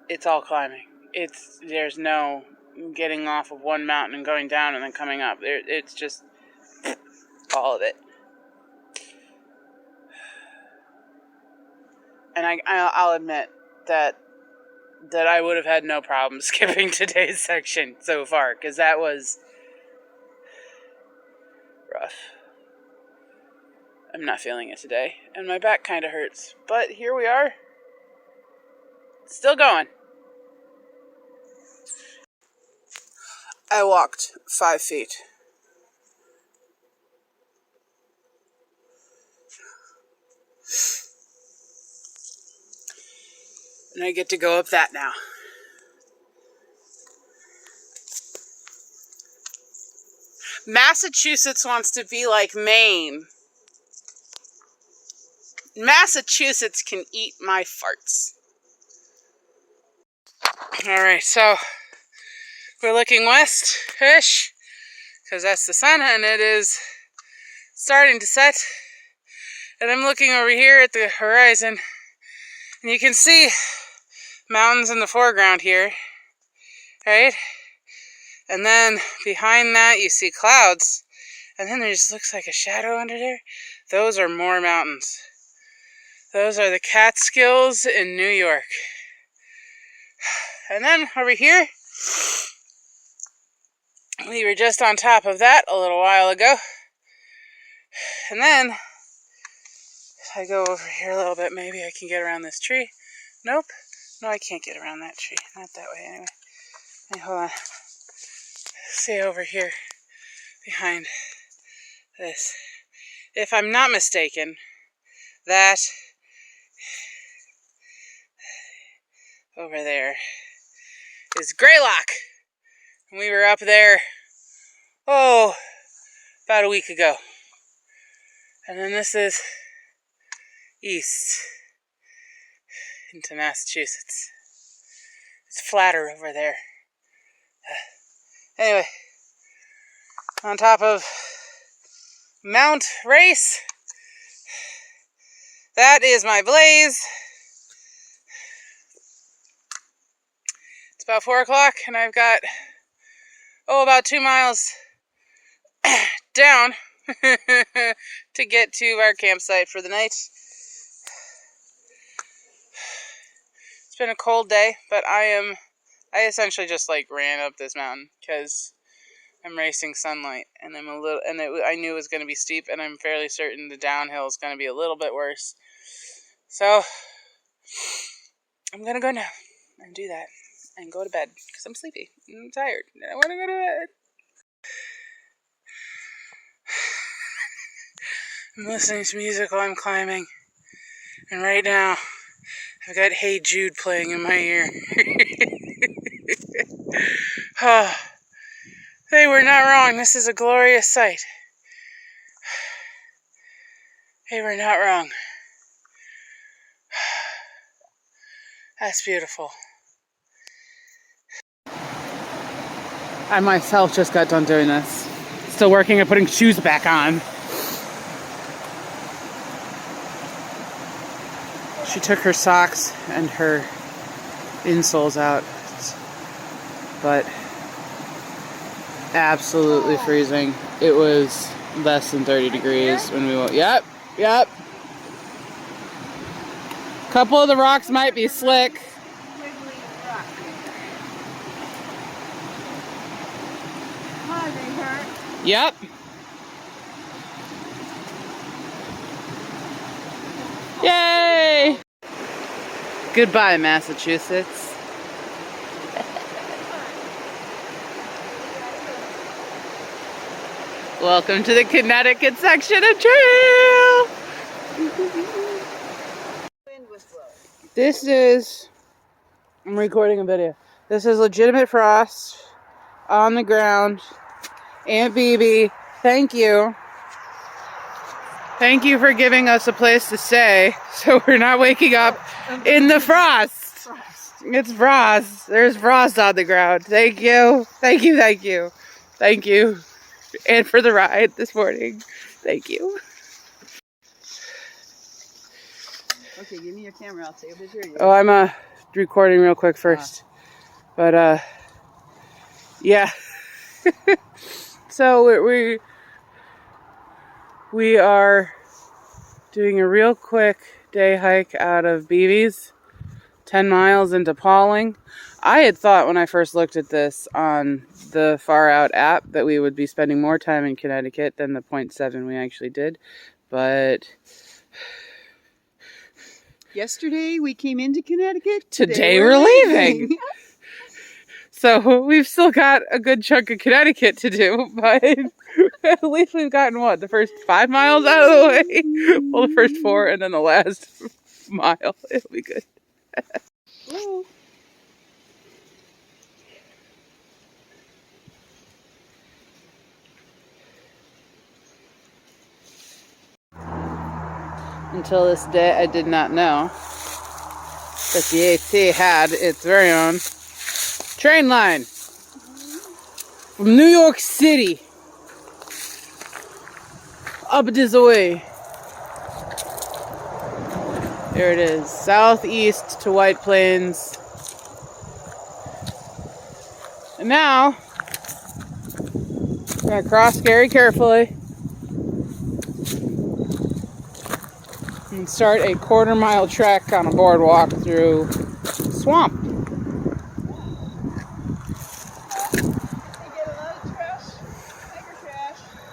it's all climbing. There's no getting off of one mountain and going down and then coming up. It's just all of it. And I'll admit that I would have had no problem skipping today's section so far, because that was rough. I'm not feeling it today, and my back kind of hurts. But here we are. Still going. I walked 5 feet. And I get to go up that now. Massachusetts wants to be like Maine. Massachusetts can eat my farts. Alright, so we're looking west-ish, because that's the sun, and it is starting to set. And I'm looking over here at the horizon, and you can see mountains in the foreground here, right? And then behind that you see clouds, and then there just looks like a shadow under there. Those are more mountains. Those are the Catskills in New York. And then over here, we were just on top of that a little while ago. And then, if I go over here a little bit, maybe I can get around this tree. Nope. No, I can't get around that tree. Not that way, anyway. Hey, hold on. See over here, behind this. If I'm not mistaken, that over there is Greylock. And we were up there, about a week ago. And then this is east into Massachusetts. It's flatter over there. Anyway, on top of Mount Race, that is my blaze. It's about 4 o'clock, and I've got, about 2 miles down to get to our campsite for the night. It's been a cold day, but I essentially just ran up this mountain because I'm racing sunlight, and I knew it was going to be steep, and I'm fairly certain the downhill is going to be a little bit worse. So I'm going to go now and do that and go to bed because I'm sleepy and I'm tired and I want to go to bed. I'm listening to music while I'm climbing, and right now I've got Hey Jude playing in my ear. They were not wrong. This is a glorious sight. They were not wrong. That's beautiful. I myself just got done doing this. Still working at putting shoes back on. She took her socks and her insoles out, but absolutely freezing. It was less than 30 degrees when we woke. Yep. Couple of the rocks might be slick. Yep. Yay! Goodbye, Massachusetts. Welcome to the Connecticut section of trail. I'm recording a video. This is legitimate frost on the ground. Aunt BB, thank you. Thank you for giving us a place to stay, so we're not waking up in the frost. It's frost. There's frost on the ground. Thank you. Thank you. Thank you. Thank you. And for the ride this morning. Thank you. Okay, give me your camera. I'll take a picture of you. Oh, I'm recording real quick first. But yeah. So we are doing a real quick day hike out of Beebe's, 10 miles into Pauling. I had thought when I first looked at this on the Far Out app that we would be spending more time in Connecticut than the 0.7 we actually did. But yesterday we came into Connecticut. Today we're leaving. So we've still got a good chunk of Connecticut to do, but at least we've gotten what, the first 5 miles out of the way? Well, the first 4 and then the last mile. It'll be good. Until this day, I did not know that the AT had its very own train line from New York City up this way. There it is, southeast to White Plains. And now, we're gonna cross very carefully and start a 1/4 mile trek on a boardwalk through swamp.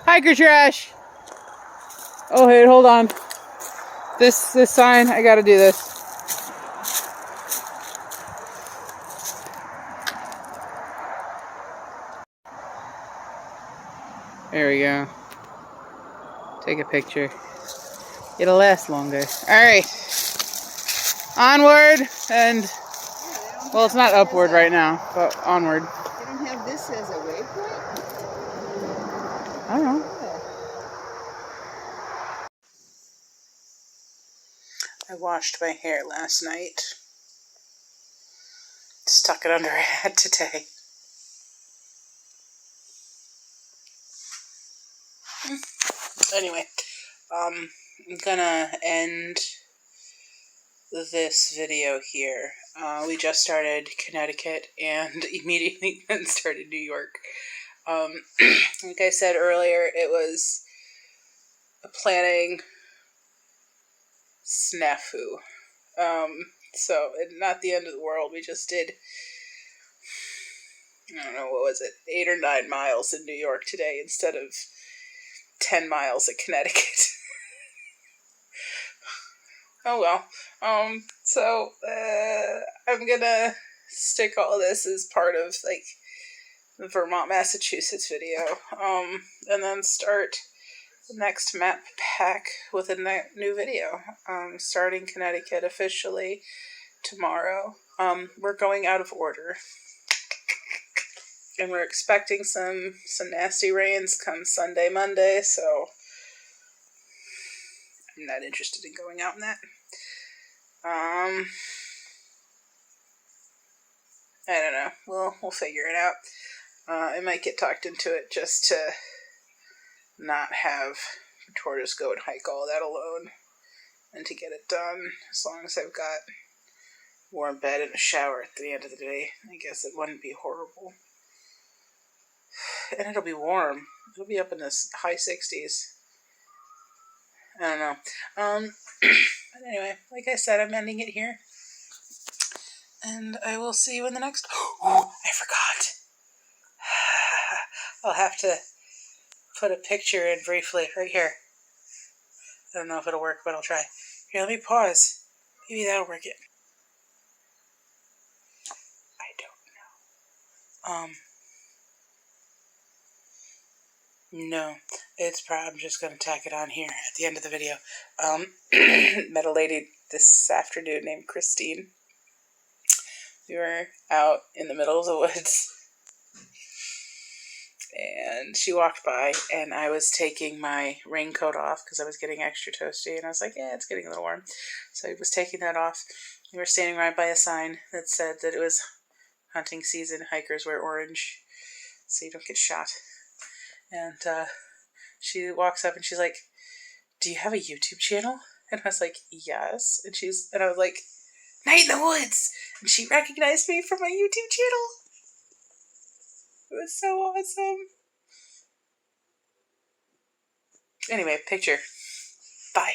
Hiker trash. Oh, hey, hold on. This sign, I gotta do this. There we go. Take a picture. It'll last longer. Alright. Onward and, well, it's not upward right now, but onward. They don't have this as a waypoint? I don't know. I washed my hair last night. Stuck it under a hat today. Anyway, I'm gonna end this video here. We just started Connecticut and immediately then started New York. Like I said earlier, it was a planning snafu. So not the end of the world. We just did, I don't know, what was it, 8 or 9 miles in New York today instead of 10 miles at Connecticut. Oh well. So I'm gonna stick all this as part of like the Vermont, Massachusetts video. And then start the next map pack with a new video. Starting Connecticut officially tomorrow. We're going out of order. And we're expecting some nasty rains come Sunday, Monday, so I'm not interested in going out in that. I don't know. We'll figure it out. I might get talked into it just to not have Tortoise go and hike all that alone and to get it done. As long as I've got a warm bed and a shower at the end of the day, I guess it wouldn't be horrible. And it'll be warm. It'll be up in the high 60s. I don't know. But anyway, like I said, I'm ending it here. And I will see you in the next... Oh, I forgot. I'll have to put a picture in briefly right here. I don't know if it'll work, but I'll try. Here, let me pause. Maybe that'll work it. I don't know. No, it's probably, I'm just going to tack it on here at the end of the video. Met a lady this afternoon named Christine. We were out in the middle of the woods. And she walked by, and I was taking my raincoat off because I was getting extra toasty, and I was like, yeah, it's getting a little warm. So I was taking that off. We were standing right by a sign that said that it was hunting season, hikers wear orange so you don't get shot. And she walks up and she's like, do you have a YouTube channel? And I was like, yes. And I was like, Night in the Woods! And she recognized me from my YouTube channel. It was so awesome. Anyway, picture. Bye.